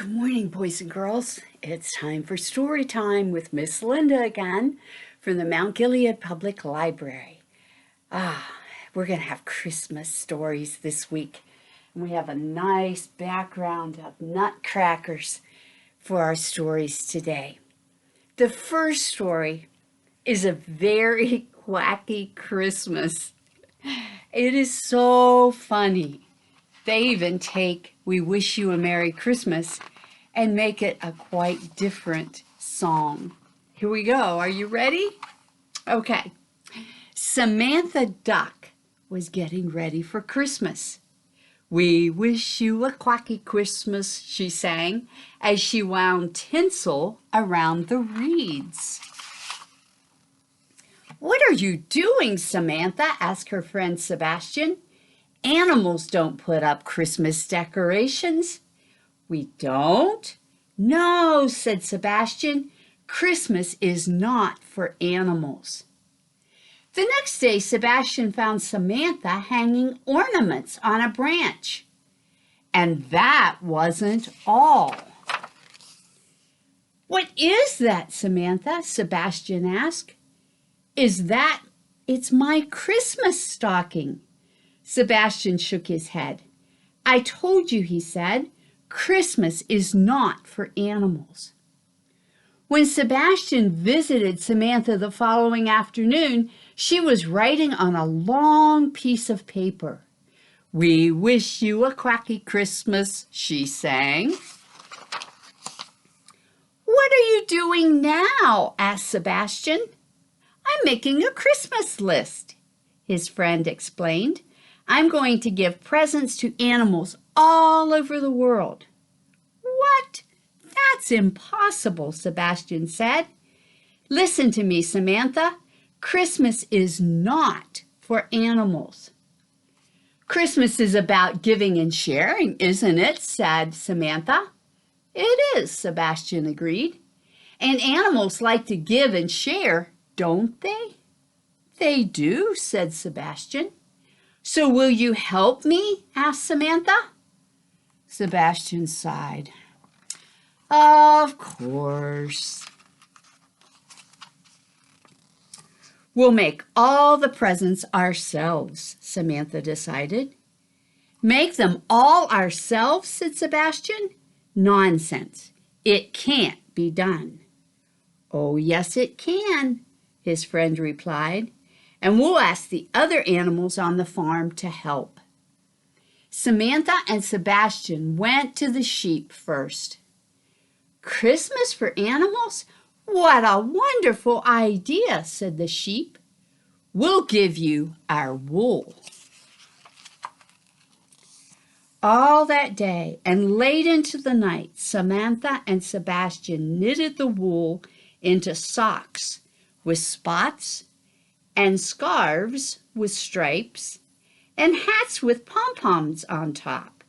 Good morning, boys and girls. It's time for story time with Miss Linda again from the Mount Gilead Public Library. We're going to have Christmas stories this week. And we have a nice background of nutcrackers for our stories today. The first story is a very wacky Christmas. It is so funny. They even take "We Wish You a Merry Christmas" and make it a quite different song. Here we go. Are you ready? Okay. Samantha Duck was getting ready for Christmas. "We wish you a quacky Christmas," she sang as she wound tinsel around the reeds. "What are you doing, Samantha?" asked her friend Sebastian. "Animals don't put up Christmas decorations." "We don't?" "No," said Sebastian. "Christmas is not for animals." The next day, Sebastian found Samantha hanging ornaments on a branch. And that wasn't all. "What is that, Samantha?" Sebastian asked. It's my Christmas stocking." Sebastian shook his head. "I told you," he said, "Christmas is not for animals." When Sebastian visited Samantha the following afternoon, she was writing on a long piece of paper. "We wish you a quacky Christmas," she sang. "What are you doing now?" asked Sebastian. "I'm making a Christmas list," his friend explained. "I'm going to give presents to animals all over the world." "What? That's impossible," Sebastian said. "Listen to me, Samantha. Christmas is not for animals." "Christmas is about giving and sharing, isn't it?" said Samantha. "It is," Sebastian agreed. "And animals like to give and share, don't they?" "They do," said Sebastian. "So will you help me?" asked Samantha. Sebastian sighed. "Of course." "We'll make all the presents ourselves," Samantha decided. "Make them all ourselves?" said Sebastian. "Nonsense. It can't be done." "Oh, yes, it can," his friend replied. "And we'll ask the other animals on the farm to help." Samantha and Sebastian went to the sheep first. "Christmas for animals? What a wonderful idea," said the sheep. "We'll give you our wool." All that day and late into the night, Samantha and Sebastian knitted the wool into socks with spots and scarves with stripes and hats with pom-poms on top.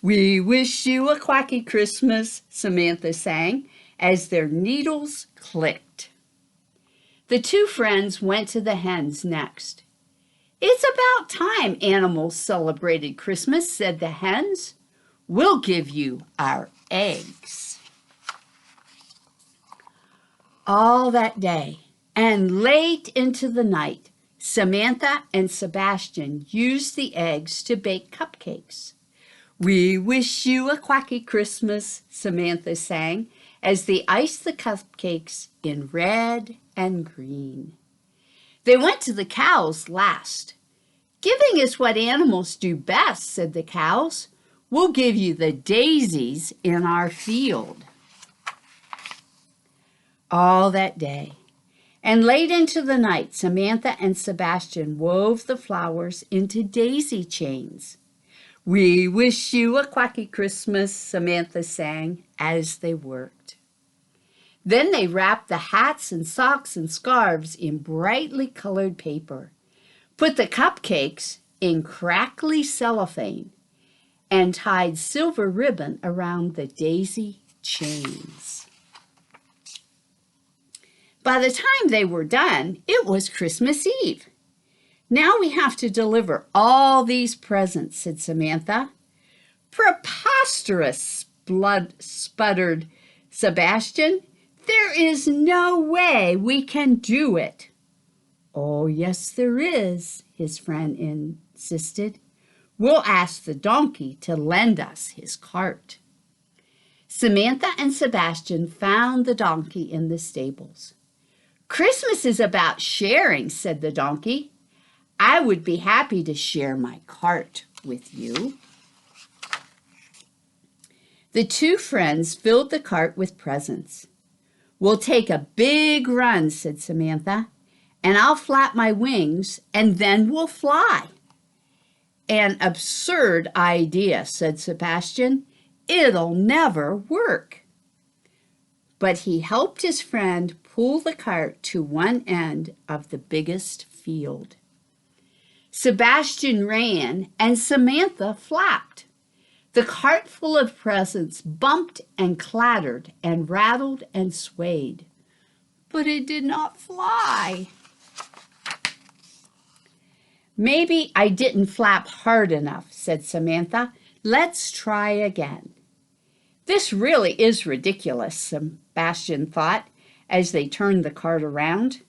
"We wish you a quacky Christmas," Samantha sang as their needles clicked. The two friends went to the hens next. "It's about time animals celebrated Christmas," said the hens. "We'll give you our eggs." All that day and late into the night, Samantha and Sebastian used the eggs to bake cupcakes. "We wish you a quacky Christmas," Samantha sang as they iced the cupcakes in red and green. They went to the cows last. "Giving is what animals do best," said the cows. "We'll give you the daisies in our field." All that day and late into the night, Samantha and Sebastian wove the flowers into daisy chains. "We wish you a quacky Christmas," Samantha sang as they worked. Then they wrapped the hats and socks and scarves in brightly colored paper, put the cupcakes in crackly cellophane, and tied silver ribbon around the daisy chains. By the time they were done, it was Christmas Eve. "Now we have to deliver all these presents," said Samantha. "Preposterous!" sputtered Sebastian. "There is no way we can do it." "Oh, yes, there is," his friend insisted. "We'll ask the donkey to lend us his cart." Samantha and Sebastian found the donkey in the stables. "Christmas is about sharing," said the donkey. "I would be happy to share my cart with you." The two friends filled the cart with presents. "We'll take a big run," said Samantha, "and I'll flap my wings, and then we'll fly." "An absurd idea," said Sebastian. "It'll never work." But he helped his friend pull the cart to one end of the biggest field. Sebastian ran, and Samantha flapped. The cart full of presents bumped and clattered and rattled and swayed, but it did not fly. "Maybe I didn't flap hard enough," said Samantha. "Let's try again." "This really is ridiculous," Sebastian thought as they turned the cart around.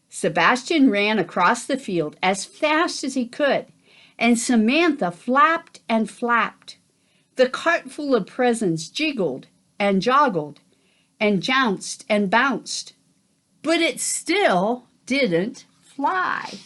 Sebastian ran across the field as fast as he could, and Samantha flapped and flapped. The cart full of presents jiggled and joggled and jounced and bounced, but it still didn't fly.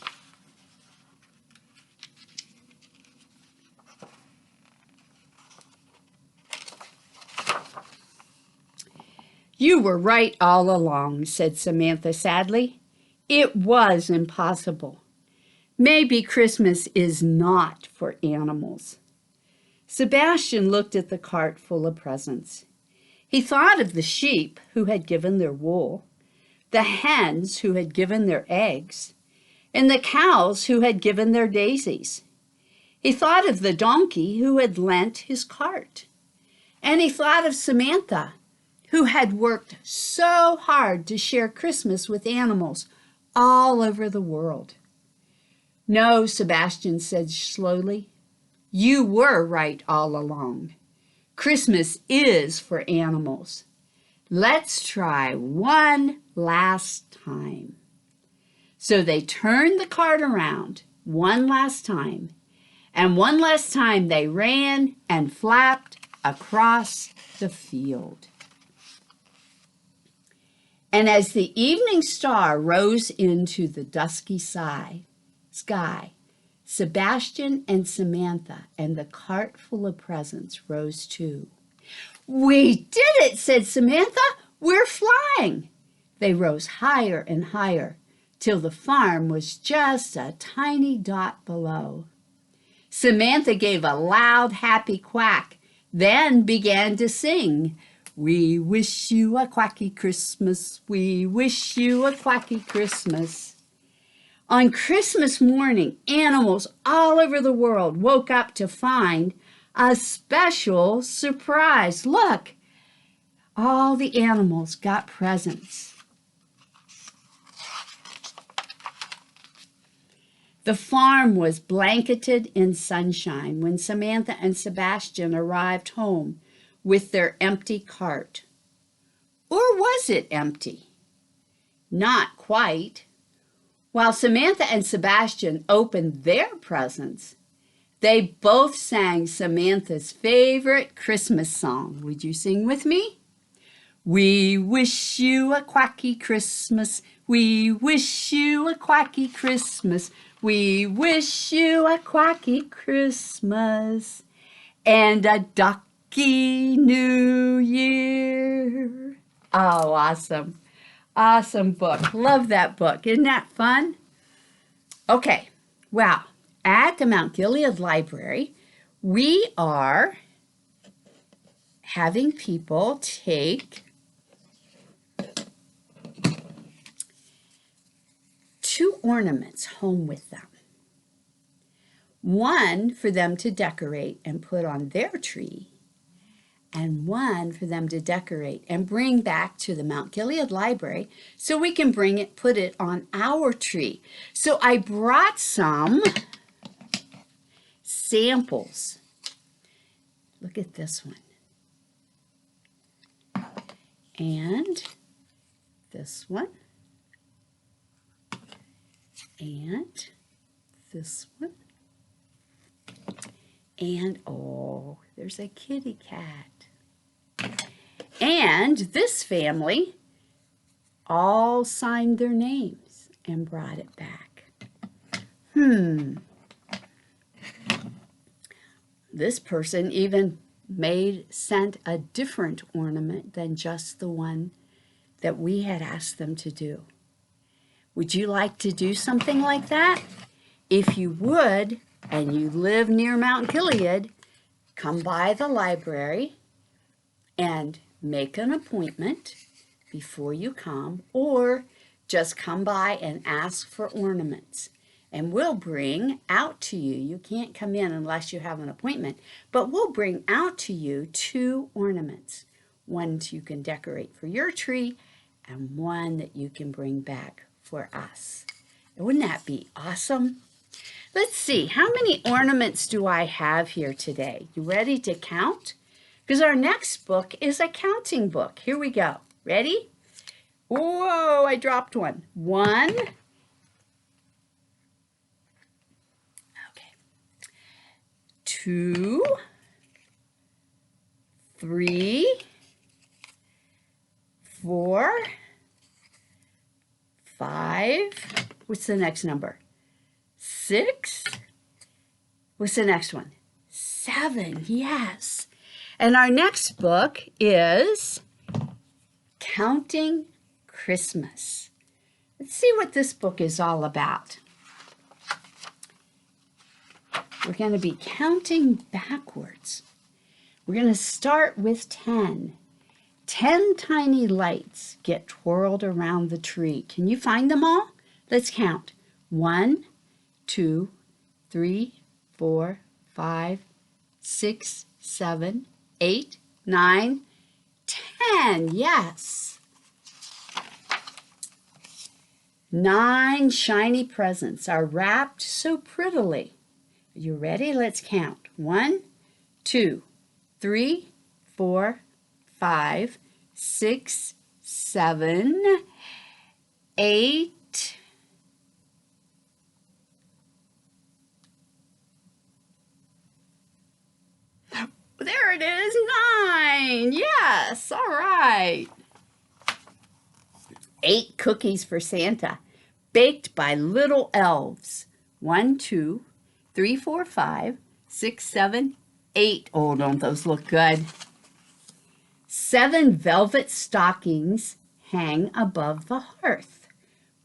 "You were right all along," said Samantha sadly. "It was impossible. Maybe Christmas is not for animals." Sebastian looked at the cart full of presents. He thought of the sheep who had given their wool, the hens who had given their eggs, and the cows who had given their daisies. He thought of the donkey who had lent his cart, and he thought of Samantha, who had worked so hard to share Christmas with animals all over the world. "No," Sebastian said slowly, "you were right all along. Christmas is for animals. Let's try one last time." So they turned the cart around one last time, and one last time they ran and flapped across the field. And as the evening star rose into the dusky sky, Sebastian and Samantha and the cart full of presents rose too. "We did it," said Samantha. "We're flying." They rose higher and higher till the farm was just a tiny dot below. Samantha gave a loud, happy quack, then began to sing. "We wish you a quacky Christmas. We wish you a quacky Christmas." On Christmas morning, animals all over the world woke up to find a special surprise. Look, all the animals got presents. The farm was blanketed in sunshine when Samantha and Sebastian arrived home with their empty cart. Or was it empty? Not quite. While Samantha and Sebastian opened their presents, they both sang Samantha's favorite Christmas song. Would you sing with me? "We wish you a quacky Christmas. We wish you a quacky Christmas. We wish you a quacky Christmas and a ducky New Year." Oh, awesome. Awesome book. Love that book. Isn't that fun? Okay. Well, at the Mount Gilead Library, we are having people take 2 ornaments home with them. One for them to decorate and put on their tree, and one for them to decorate and bring back to the Mount Gilead Library so we can put it on our tree. So I brought some samples. Look at this one. and this one, and this one, and oh, there's a kitty cat. And this family all signed their names and brought it back. This person even sent a different ornament than just the one that we had asked them to do. Would you like to do something like that? If you would, and you live near Mount Gilead, come by the library and make an appointment before you come, or just come by and ask for ornaments. And we'll bring out to you, you can't come in unless you have an appointment, but we'll bring out to you 2 ornaments. One you can decorate for your tree, and one that you can bring back for us. Wouldn't that be awesome? Let's see, how many ornaments do I have here today? You ready to count? Because our next book is a counting book. Here we go. Ready? Whoa, I dropped one. 1. Okay. 2, 3, 4, 5. What's the next number? 6. What's the next one? 7. Yes. And our next book is Counting Christmas. Let's see what this book is all about. We're going to be counting backwards. We're going to start with 10. 10 tiny lights get twirled around the tree. Can you find them all? Let's count. 1, 2, 3, 4, 5, 6, 7, 8, 9, 10. Yes. 9 shiny presents are wrapped so prettily. Are you ready? Let's count. 1, 2, 3, 4, 5, 6, 7, 8. There it is, 9. Yes, all right. 8 cookies for Santa, baked by little elves. 1, 2, 3, 4, 5, 6, 7, 8. Oh, don't those look good? 7 velvet stockings hang above the hearth.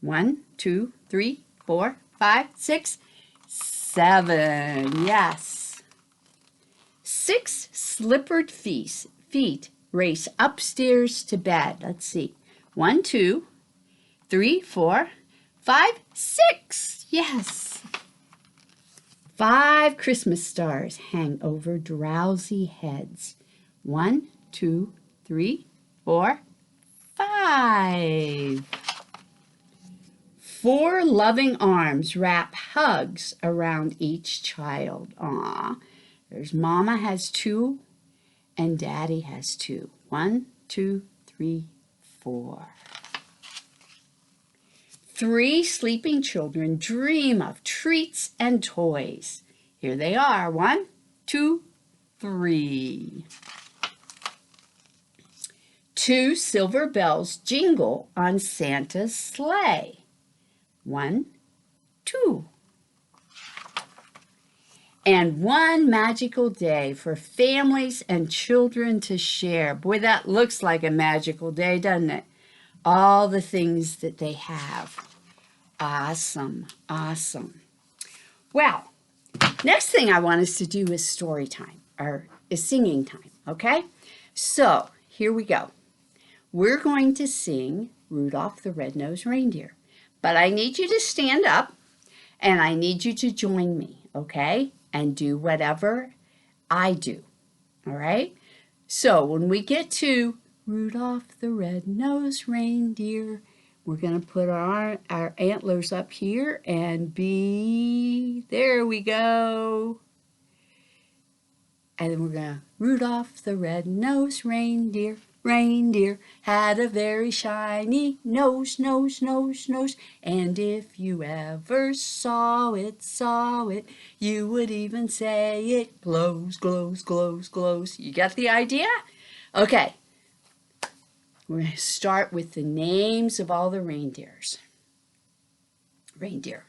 1, 2, 3, 4, 5, 6, 7. Yes. 6 slippered feet race upstairs to bed. Let's see. 1, 2, 3, 4, 5, 6. Yes. 5 Christmas stars hang over drowsy heads. 1, 2, 3, 4, 5. 4 loving arms wrap hugs around each child. Aw. There's Mama has 2 and Daddy has 2. 1, 2, 3, 4. 3 sleeping children dream of treats and toys. Here they are. 1, 2, 3. 2 silver bells jingle on Santa's sleigh. 1, 2. And 1 magical day for families and children to share. Boy, that looks like a magical day, doesn't it? All the things that they have. Awesome, awesome. Well, next thing I want us to do is story time, or is singing time, okay? So, here we go. We're going to sing Rudolph the Red-Nosed Reindeer. But I need you to stand up, and I need you to join me, okay? And do whatever I do, all right? So when we get to Rudolph the Red-Nosed Reindeer, we're going to put our antlers up here and there we go. And then we're going to, Rudolph the Red-Nosed Reindeer, reindeer had a very shiny nose, nose, nose, nose. And if you ever saw it, you would even say it glows, glows, glows, glows. You get the idea? Okay, we're going to start with the names of all the reindeers. Reindeer.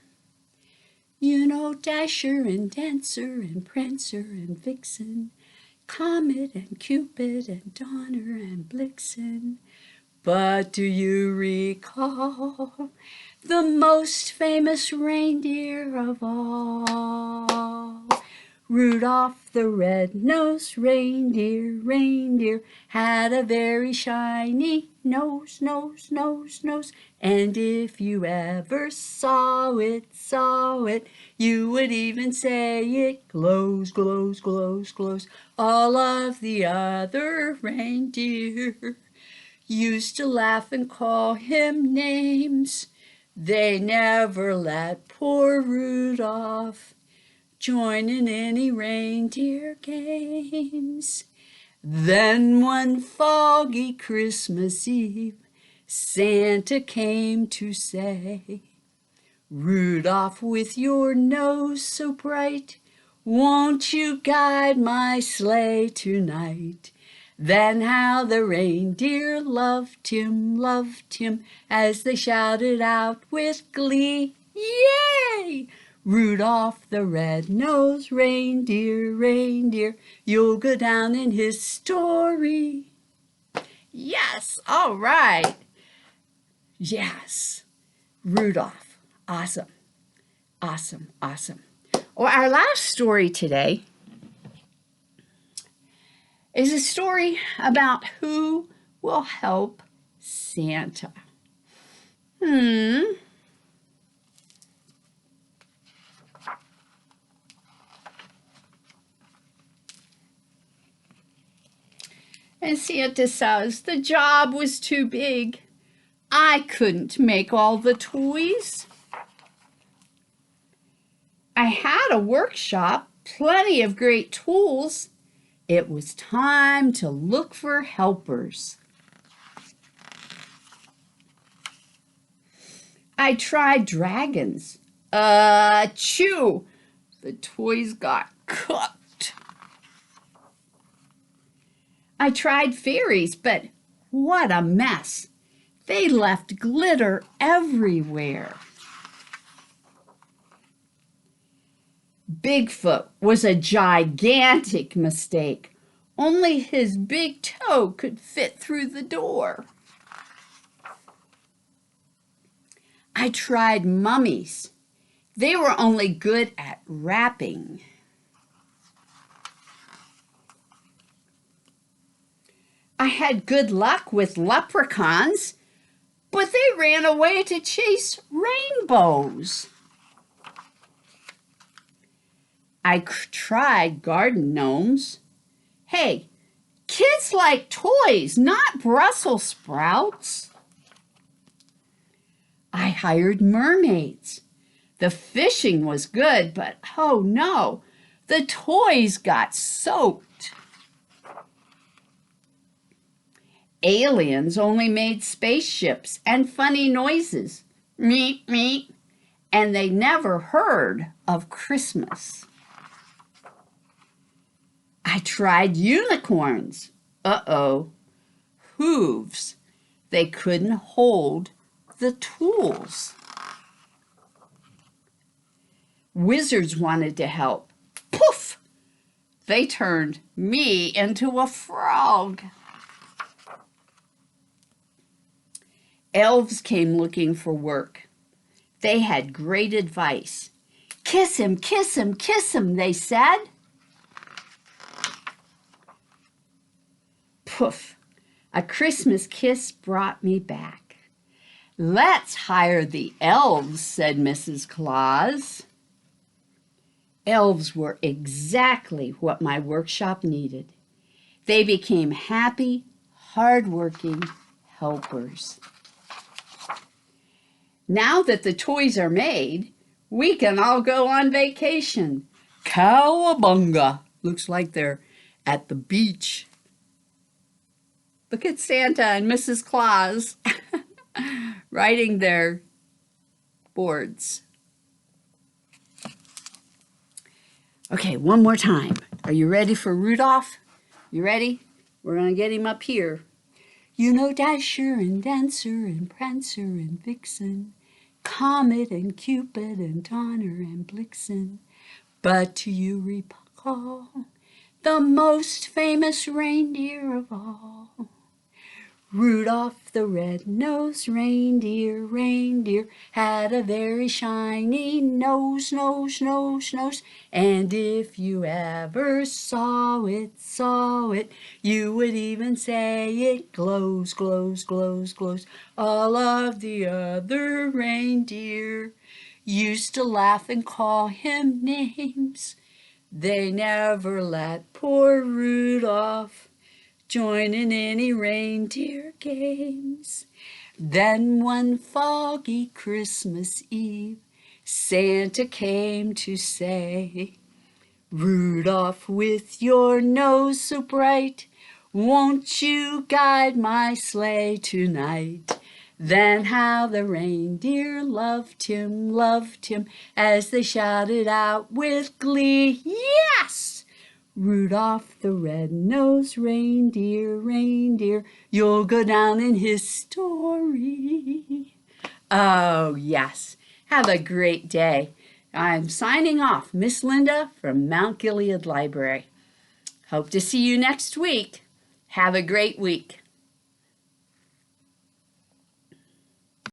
You know Dasher and Dancer and Prancer and Vixen, Comet and Cupid and Donner and Blitzen. But do you recall the most famous reindeer of all? Rudolph the red-nosed reindeer, had a very shiny nose, nose, nose, nose. And if you ever saw it, you would even say it glows, glows, glows, glows. All of the other reindeer used to laugh and call him names. They never let poor Rudolph join in any reindeer games. Then one foggy Christmas Eve, Santa came to say, Rudolph, with your nose so bright, won't you guide my sleigh tonight? Then how the reindeer loved him, as they shouted out with glee, Yay! Rudolph the red-nosed reindeer, you'll go down in history. Yes, all right. Yes, Rudolph. Awesome, awesome, awesome. Well, our last story today is a story about who will help Santa. And Santa says, the job was too big. I couldn't make all the toys. I had a workshop, plenty of great tools. It was time to look for helpers. I tried dragons. Achoo! The toys got cooked. I tried fairies, but what a mess. They left glitter everywhere. Bigfoot was a gigantic mistake. Only his big toe could fit through the door. I tried mummies. They were only good at wrapping. I had good luck with leprechauns, but they ran away to chase rainbows. I tried garden gnomes. Hey, kids like toys, not Brussels sprouts. I hired mermaids. The fishing was good, but oh no, the toys got soaked. Aliens only made spaceships and funny noises, meep, meep, and they never heard of Christmas. I tried unicorns. Uh-oh, hooves. They couldn't hold the tools. Wizards wanted to help. Poof! They turned me into a frog. Elves came looking for work. They had great advice. Kiss him, kiss him, kiss him, they said. Poof! A Christmas kiss brought me back. Let's hire the elves, said Mrs. Claus. Elves were exactly what my workshop needed. They became happy, hardworking helpers. Now that the toys are made, we can all go on vacation. Cowabunga! Looks like they're at the beach. Look at Santa and Mrs. Claus writing their boards. Okay, one more time. Are you ready for Rudolph? You ready? We're going to get him up here. You know Dasher and Dancer and Prancer and Vixen, Comet and Cupid and Donner and Blitzen. But do you recall the most famous reindeer of all? Rudolph the red-nosed reindeer had a very shiny nose, and if you ever saw it, you would even say it glows. All of the other reindeer used to laugh and call him names. They never let poor Rudolph join in any reindeer games. Then one foggy Christmas Eve, Santa came to say, Rudolph, with your nose so bright, won't you guide my sleigh tonight? Then how the reindeer loved him, as they shouted out with glee, yes! Rudolph the red-nosed reindeer, you'll go down in history. Oh, yes. Have a great day. I'm signing off, Miss Linda from Mount Gilead Library. Hope to see you next week. Have a great week.